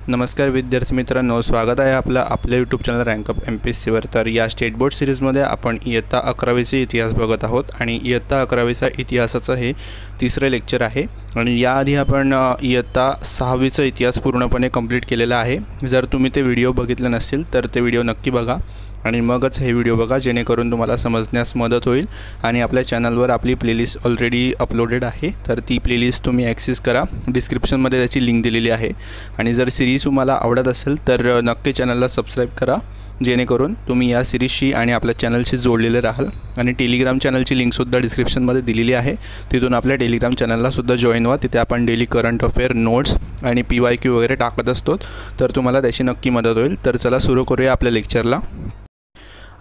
नमस्कार विद्यार्थी मित्रांनो, स्वागत आहे आपल्या यूट्यूब चॅनल रँकअप MPSCवर। तर या स्टेट बोर्ड सिरीजमध्ये आपण इयत्ता 11वीचे इतिहास बघत आहोत आणि इयत्ता 11वीचा इतिहासाचं हे तिसरे लेक्चर आहे। आणि याआधी आपण इयत्ता 6वीचा इतिहास पूर्णपणे कंप्लीट केलेला आहे। जर तुम्ही ते व्हिडिओ बघितले नसतील तर ते व्हिडिओ नक्की बघा आणि मगच हे व्हिडिओ बघा, जेणेकरून तुम्हाला समजण्यास मदत होईल। आणि आपल्या चॅनलवर आपली प्लेलिस्ट ऑलरेडी अपलोडेड आहे, तर ती प्लेलिस्ट तुम्ही ॲक्सेस करा। डिस्क्रिप्शनमध्ये त्याची लिंक दिलेली आहे। आणि जर सिरीज तुम्हाला आवडत असेल तर नक्की चॅनलला सबस्क्राईब करा, जेणेकरून तुम्ही या सिरीजशी आणि आपल्या चॅनलशी जोडलेले राहाल। आणि टेलिग्राम चॅनलची लिंकसुद्धा डिस्क्रिप्शनमध्ये दिलेली आहे, तिथून आपल्या टेलिग्राम चॅनललासुद्धा जॉईन व्हा। तिथे आपण डेली करंट अफेअर, नोट्स आणि PYQ वगैरे टाकत असतो, तर तुम्हाला त्याची नक्की मदत होईल। तर चला सुरू करूया आपल्या लेक्चरला।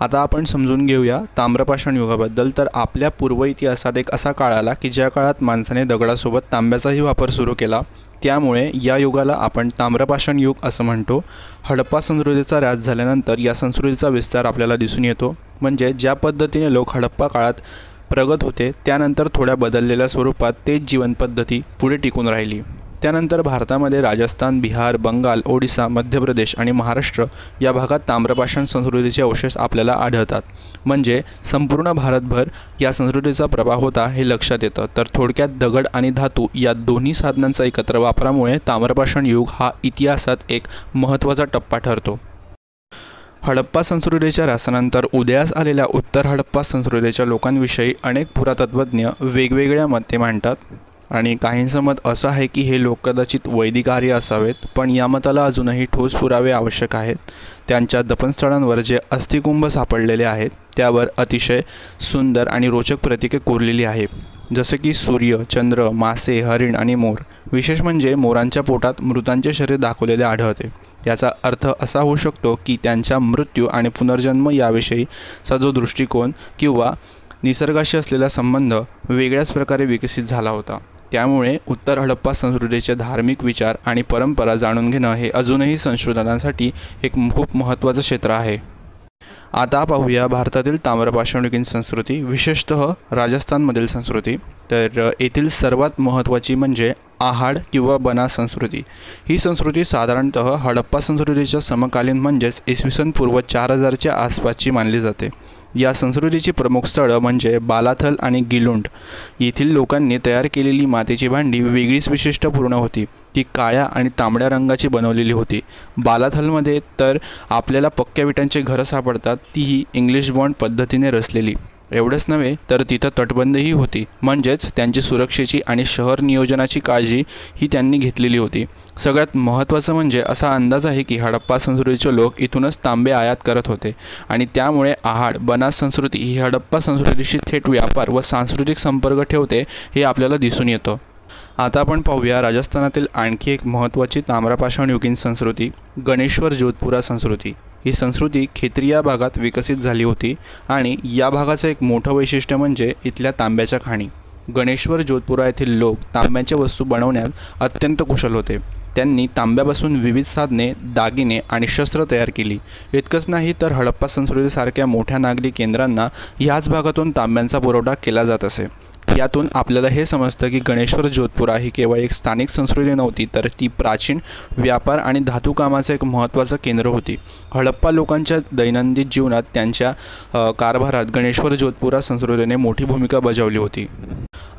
आता आपण समजून घेऊया ताम्रपाषाण युगाबद्दल। तर आपल्या पूर्व इतिहासात एक असा काळ आला की ज्या काळात माणसाने दगडासोबत तांब्याचाही वापर सुरू केला, त्यामुळे या युगाला आपण ताम्रपाषाण युग असं म्हणतो। हडप्पा संस्कृतीचा ऱ्हास झाल्यानंतर या संस्कृतीचा विस्तार आपल्याला दिसून येतो। म्हणजे ज्या पद्धतीने लोक हडप्पा काळात प्रगत होते, त्यानंतर थोड्या बदललेल्या स्वरूपात तेच जीवनपद्धती पुढे टिकून राहिली। त्यानंतर भारतामध्ये राजस्थान, बिहार, बंगाल, ओडिसा, मध्य प्रदेश आणि महाराष्ट्र या भागात ताम्रपाषाण संस्कृतीचे अवशेष आपल्याला आढळतात। म्हणजे संपूर्ण भारतभर या संस्कृतीचा प्रभाव होता हे लक्षात येतं। तर थोडक्यात दगड आणि धातू या दोन्ही साधनांचा एकत्र वापरामुळे ताम्रपाषाण युग हा इतिहासात एक महत्त्वाचा टप्पा ठरतो। हडप्पा संस्कृतीच्या ऱ्हासानंतर उदयास आलेल्या उत्तर हडप्पा संस्कृतीच्या लोकांविषयी अनेक पुरातत्त्वज्ञ वेगवेगळ्या मते मांडतात। आणि काहींचं मत असं आहे की हे लोक कदाचित वैदिक आर्य असावेत, पण या मताला अजूनही ठोस पुरावे आवश्यक आहेत। त्यांच्या दफनस्थळांवर जे अस्थिकुंभ सापडलेले आहेत त्यावर अतिशय सुंदर आणि रोचक प्रतीके कोरलेली आहेत, जसे की सूर्य, चंद्र, मासे, हरिण आणि मोर। विशेष म्हणजे मोरांच्या पोटात मृतांचे शरीर दाखवलेले आढळते। याचा अर्थ असा होऊ शकतो की त्यांच्या मृत्यू आणि पुनर्जन्म याविषयीचा जो दृष्टिकोन किंवा निसर्गाशी असलेला संबंध वेगळ्याच प्रकारे विकसित झाला होता। त्यामुळे उत्तर हडप्पा संस्कृतीचे धार्मिक विचार आणि परंपरा जाणून घेणं हे अजूनही संशोधनासाठी एक खूप महत्त्वाचं क्षेत्र आहे। आता पाहूया भारतातील ताम्रपाषाणयुगीन संस्कृती, विशेषतः राजस्थानमधील संस्कृती। तर येथील सर्वात महत्त्वाची म्हणजे आहाड किंवा बनास संस्कृती। ही संस्कृती साधारणतः हडप्पा संस्कृतीच्या समकालीन म्हणजेच इसवी पूर्व 4000च्या आसपासची मानली जाते। या संस्कृतीची प्रमुख स्थळं म्हणजे बालाथल आणि गिलुंड। येथील लोकांनी तयार केलेली मातीची भांडी वेगळीच विशिष्टपूर्ण होती। ती काळ्या आणि तांबड्या रंगाची बनवलेली होती। बालाथलमध्ये तर आपल्याला पक्क्या विटांचे घरं सापडतात, तीही इंग्लिश बॉन्ड पद्धतीने रचलेली। एवढंच नव्हे तर तिथं तटबंदीही होती, म्हणजेच त्यांची सुरक्षेची आणि शहर नियोजनाची काळजी ही त्यांनी घेतलेली होती। सगळ्यात महत्त्वाचं म्हणजे असा अंदाज आहे की हडप्पा संस्कृतीचे लोक इथूनच तांबे आयात करत होते आणि त्यामुळे आहाड बनास संस्कृती ही हडप्पा संस्कृतीशी थेट व्यापार व सांस्कृतिक संपर्क ठेवते हे आपल्याला दिसून येतं। आता आपण पाहूया राजस्थानातील आणखी एक महत्त्वाची ताम्रपाषाणयुगीन संस्कृती, गणेश्वर जोधपुरा संस्कृती। ही संस्कृती खेत्रिया भागात विकसित झाली होती आणि या भागाचं एक मोठं वैशिष्ट्य म्हणजे इथल्या तांब्याच्या खाणी। गणेश्वर जोधपुरा येथील लोक तांब्याच्या वस्तू बनवण्यात अत्यंत कुशल होते। त्यांनी तांब्यापासून विविध साधने, दागिने आणि शस्त्र तयार केली। इतकंच नाही तर हडप्पा संस्कृतीसारख्या मोठ्या नागरी केंद्रांना ह्याच भागातून तांब्यांचा पुरवठा केला जात असे। यातून आपल्याला हे समजतं की गणेश्वर जोधपुरा ही केवळ एक स्थानिक संस्कृती नव्हती, तर ती प्राचीन व्यापार आणि धातू कामाचं एक महत्त्वाचं केंद्र होती। हडप्पा लोकांच्या दैनंदिन जीवनात त्यांच्या कारभारात गणेश्वर जोधपुरा संस्कृतीने मोठी भूमिका बजावली होती।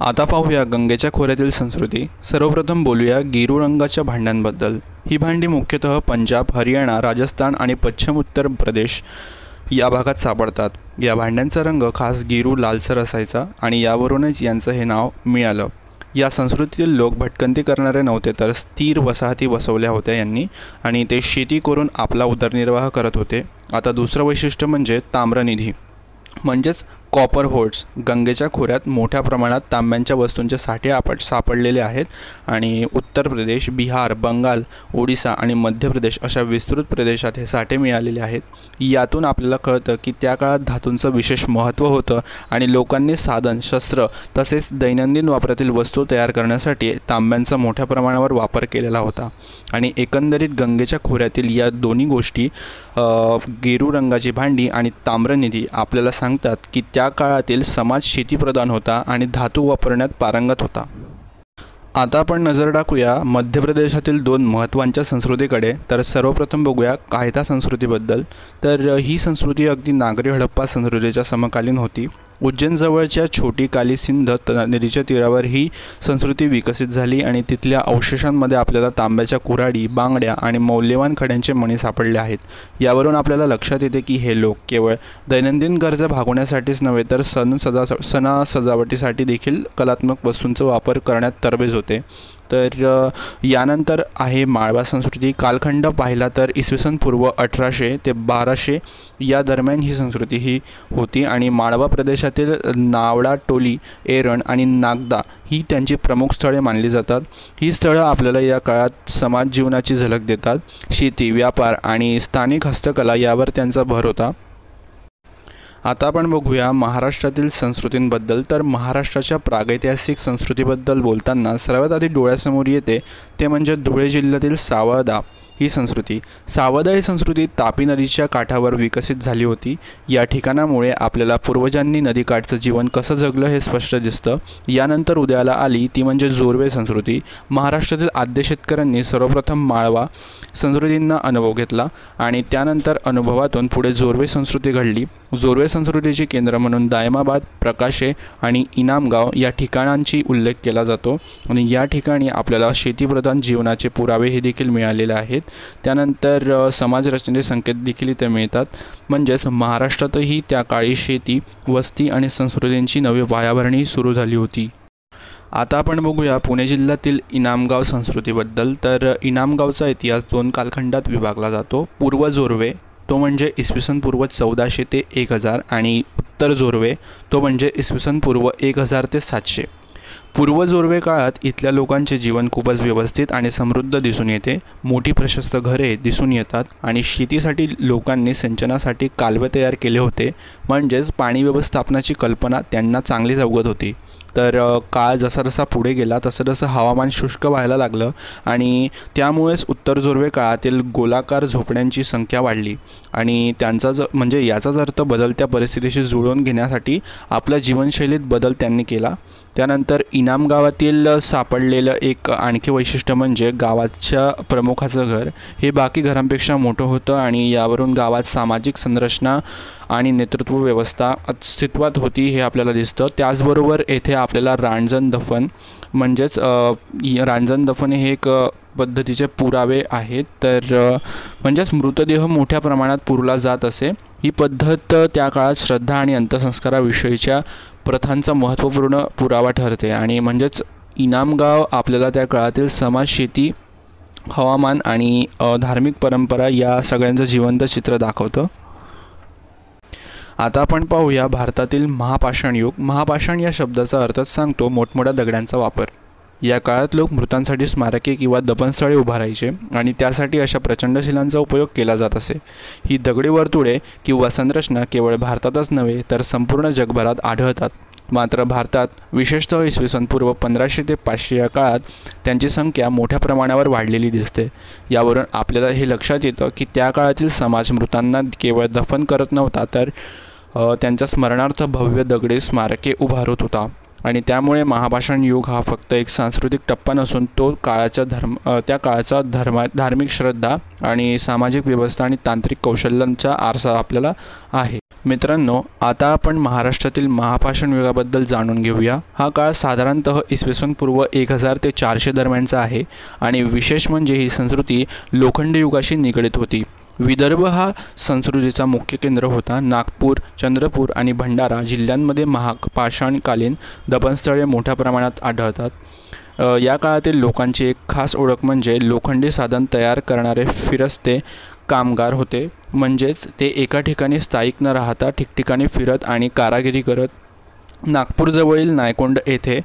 आता पाहूया गंगेच्या खोऱ्यातील संस्कृती। सर्वप्रथम बोलूया गेरू रंगाच्या भांड्यांबद्दल। ही भांडी मुख्यतः पंजाब, हरियाणा, राजस्थान आणि पश्चिम उत्तर प्रदेश या भागात सापडतात। या भांड्यांचा रंग खास गेरू लालसर असायचा आणि यावरूनच यांचं हे नाव मिळालं। या संस्कृतीतील लोक भटकंती करणारे नव्हते, तर स्थिर वसाहती बसवल्या होत्या यांनी आणि ते शेती करून आपला उदरनिर्वाह करत होते। आता दुसरं वैशिष्ट्य म्हणजे ताम्रनिधी म्हणजेच कॉपर होल्ड्स। गंगेच्या खोऱ्यात मोठ्या प्रमाणात तांब्यांच्या वस्तूंचे साठे सापडलेले आहेत आणि उत्तर प्रदेश, बिहार, बंगाल, ओडिसा आणि मध्य प्रदेश अशा विस्तृत प्रदेशात हे साठे मिळालेले आहेत। यातून आपल्याला कळतं की त्या काळात धातूंचं विशेष महत्त्व होतं आणि लोकांनी साधन, शस्त्र तसेच दैनंदिन वापरातील वस्तू तयार करण्यासाठी तांब्यांचा मोठ्या प्रमाणावर वापर केलेला होता। आणि एकंदरीत गंगेच्या खोऱ्यातील या दोन्ही गोष्टी, गेरू रंगाची भांडी आणि ताम्रनिधी, आपल्याला सांगतात की त्या काळातील समाज शेतीप्रधान होता आणि धातू वापरण्यात पारंगत होता। आता आपण नजर टाकूया मध्य प्रदेशातील दोन महत्त्वाच्या संस्कृतीकडे. तर सर्वप्रथम बघूया कायदा संस्कृतीबद्दल. तर ही संस्कृती अगदी नागरी हडप्पा संस्कृतीच्या समकालीन होती. उज्जैनजवळच्या छोटी काली सिंध नदीच्या तीरावर ही संस्कृती विकसित झाली आणि तिथल्या अवशेषांमध्ये आपल्याला तांब्याच्या कुऱ्हाडी, बांगड्या आणि मौल्यवान खड्यांचे मणी सापडले आहेत. यावरून आपल्याला लक्षात येते की हे लोक केवळ दैनंदिन गरजा भागवण्यासाठीच नव्हे तर सणा सजावटीसाठी देखील कलात्मक वस्तूंचा वापर करण्यात तरबेज होते. तर यानंतर आहे माळवा संस्कृती. कालखंड पाहिला तर इसवी सन पूर्व 1800 ते 1200 या दरम्यान ही संस्कृती ही होती आणि माळवा प्रदेशातील नावडा, टोली, एरण आणि नागदा ही त्यांची प्रमुख स्थळे मानली जातात. ही स्थळं आपल्याला या काळात समाज जीवनाची झलक देतात. शेती, व्यापार आणि स्थानिक हस्तकला यावर त्यांचा भर होता. आता आपण बघूया महाराष्ट्रातील संस्कृतींबद्दल. तर महाराष्ट्राच्या प्रागैतिहासिक संस्कृतीबद्दल बोलताना सर्वात आधी डोळ्यासमोर येते ते म्हणजे धुळे जिल्ह्यातील सावळदा ही संस्कृती. सावळदा ही संस्कृती तापी नदीच्या काठावर विकसित झाली होती. या ठिकाणामुळे आपल्याला पूर्वजांनी नदीकाठचं जीवन कसं जगलं हे स्पष्ट दिसतं. यानंतर उदयाला आली ती म्हणजे जोरवे संस्कृती. महाराष्ट्रातील आद्य शेतकऱ्यांनी सर्वप्रथम माळवा संस्कृतींना अनुभव घेतला आणि त्यानंतर अनुभवातून पुढे जोरवे संस्कृती घडली. जोरवे संस्कृतीचे केंद्र म्हणून दायमाबाद, प्रकाशे आणि इनामगाव या ठिकाणांची उल्लेख केला जातो आणि या ठिकाणी आपल्याला शेतीप्रधान जीवनाचे पुरावे हे देखील मिळालेले आहेत. त्यानंतर समाजरचनेचे संकेत देखील इथे मिळतात. म्हणजेच महाराष्ट्रातही त्या काळी शेती, वस्ती आणि संस्कृतींची नवी पायाभरणी सुरू झाली होती. आता आपण बघूया पुणे जिल्ह्यातील इनामगाव संस्कृतीबद्दल. तर इनामगावचा इतिहास दोन कालखंडात विभागला जातो. पूर्व जोरवे तो म्हणजे इसवी सन पूर्व 1400 ते 1000 आणि उत्तर जोरवे तो म्हणजे इसवी सन पूर्व 1000 ते 700. पूर्व जोरवे काळात इथल्या लोकांचे जीवन खूपच व्यवस्थित आणि समृद्ध दिसून येते. मोठी प्रशस्त घरे दिसून येतात आणि शेतीसाठी लोकांनी सिंचनासाठी कालवे तयार केले होते. म्हणजेच पाणी व्यवस्थापनाची कल्पना त्यांना चांगलीच अवगत होती. तर काळ जसा जसा पुढे गेला तसं तसं हवामान शुष्क व्हायला लागलं आणि त्यामुळेच उत्तर जोरवे काळातील गोलाकार झोपड्यांची संख्या वाढली आणि त्यांचा म्हणजे याचाच अर्थ बदलत्या परिस्थितीशी जुळवून घेण्यासाठी आपल्या जीवनशैलीत बदल त्यांनी केला. त्यानंतर इनाम गावातील सापडलेलं एक आणखी वैशिष्ट्य म्हणजे गावाच्या प्रमुखाचं घर हे बाकी घरांपेक्षा मोठं होतं आणि यावरून गावात सामाजिक संरचना आणि नेतृत्व व्यवस्था अस्तित्वात होती हे आपल्याला दिसतं. त्याचबरोबर येथे आपल्याला रांजण दफन म्हणजेच रांजण दफन हे एक पद्धतीचे पुरावे आहेत. तर म्हणजेच मृतदेह मोठ्या प्रमाणात पुरला जात असे. ही पद्धत त्या काळात श्रद्धा आणि अंत्यसंस्काराविषयीच्या प्रथांचा महत्त्वपूर्ण पुरावा ठरते आणि म्हणजेच इनामगाव आपल्याला त्या काळातील समाज, शेती, हवामान आणि धार्मिक परंपरा या सगळ्यांचं जिवंत चित्र दाखवतं. आता आपण पाहूया भारतातील महापाषाण युग. महापाषाण या शब्दाचा अर्थच सांगतो मोठमोठ्या दगडांचा वापर. या काळात लोक मृतांसाठी स्मारके किंवा दफनस्थळे उभारायचे आणि त्यासाठी अशा प्रचंड शिलांचा उपयोग केला जात असे. ही दगडी वर्तुळे किंवा संरचना केवळ भारतातच नव्हे तर संपूर्ण जगभरात आढळतात. मात्र भारतात विशेषतः इसवी सन पूर्व 1500 ते 500 या काळात त्यांची संख्या मोठ्या प्रमाणावर वाढलेली दिसते. यावरून आपल्याला हे लक्षात येतं की त्या काळातील समाज मृतांना केवळ दफन करत नव्हता तर त्यांच्या स्मरणार्थ भव्य दगडी स्मारके उभारत होता आणि त्यामुळे महापाषाण युग हा फक्त एक सांस्कृतिक टप्पा नसून तो त्या काळाचा धार्मिक श्रद्धा आणि सामाजिक व्यवस्था आणि तांत्रिक कौशल्यांचा आरसा आपल्याला आहे. मित्रांनो, आता आपण महाराष्ट्रातील महापाषाण युगाबद्दल जाणून घेऊया. हा काळ साधारणतः इसवी सन पूर्व 1000 ते 400 दरम्यानचा आहे आणि विशेष म्हणजे ही संस्कृती लोखंडी युगाशी निगडीत होती. विदर्भ हा संस्कृतीचा मुख्य केंद्र होता. नागपूर, चंद्रपूर आणि भंडारा जिल्ह्यांमध्ये महापाषाणकालीन दफनस्थळे मोठ्या प्रमाणात आढळतात. या काळातील लोकांची एक खास ओळख म्हणजे लोखंडी साधन तयार करणारे फिरस्ते कामगार होते. म्हणजेच ते एका ठिकाणी स्थायिक न राहता ठिकठिकाणी फिरत आणि कारागिरी करत. नागपूरजवळील नायकोंड येथे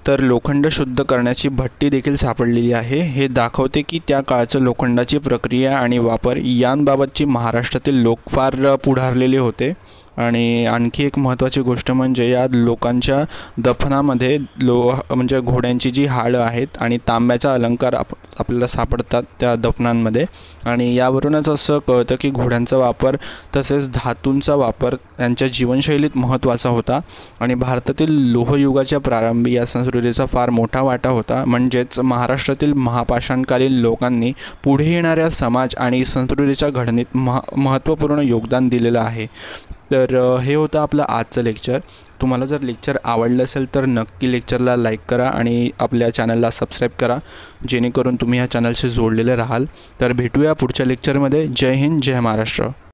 तर लोखंड शुद्ध करण्याची भट्टी देखील सापडलेली आहे. हे दाखवते की त्या काळचं लोखंडाची प्रक्रिया आणि वापर यांबाबतची महाराष्ट्रातील लोक फार पुढारलेले होते आणि आणखी एक महत्त्वाची गोष्ट म्हणजे या लोकांच्या दफनामध्ये म्हणजे घोड्यांची जी हाडं आहेत आणि तांब्याचा अलंकार आपल्याला सापडतात त्या दफनांमध्ये. आणि यावरूनच असं कळतं की घोड्यांचा वापर तसेच धातूंचा वापर त्यांच्या जीवनशैलीत महत्त्वाचा होता. आणि भारतातील लोहयुगाच्या प्रारंभी या संस्कृतीचा फार मोठा वाटा होता. म्हणजेच महाराष्ट्रातील महापाषाणकालीन लोकांनी पुढे येणाऱ्या समाज आणि संस्कृतीच्या घडणीत महत्त्वपूर्ण योगदान दिलेलं आहे. तर हे होतं आपलं आजचं लेक्चर. तुम्हाला जर लेक्चर आवडलं असेल तर नक्की लेक्चरला लाईक करा आणि आपल्या चॅनलला सबस्क्राईब करा, जेणेकरून तुम्ही ह्या चॅनलशी जोडलेले राहाल. तर भेटूया पुढच्या लेक्चरमध्ये. जय हिंद, जय महाराष्ट्र.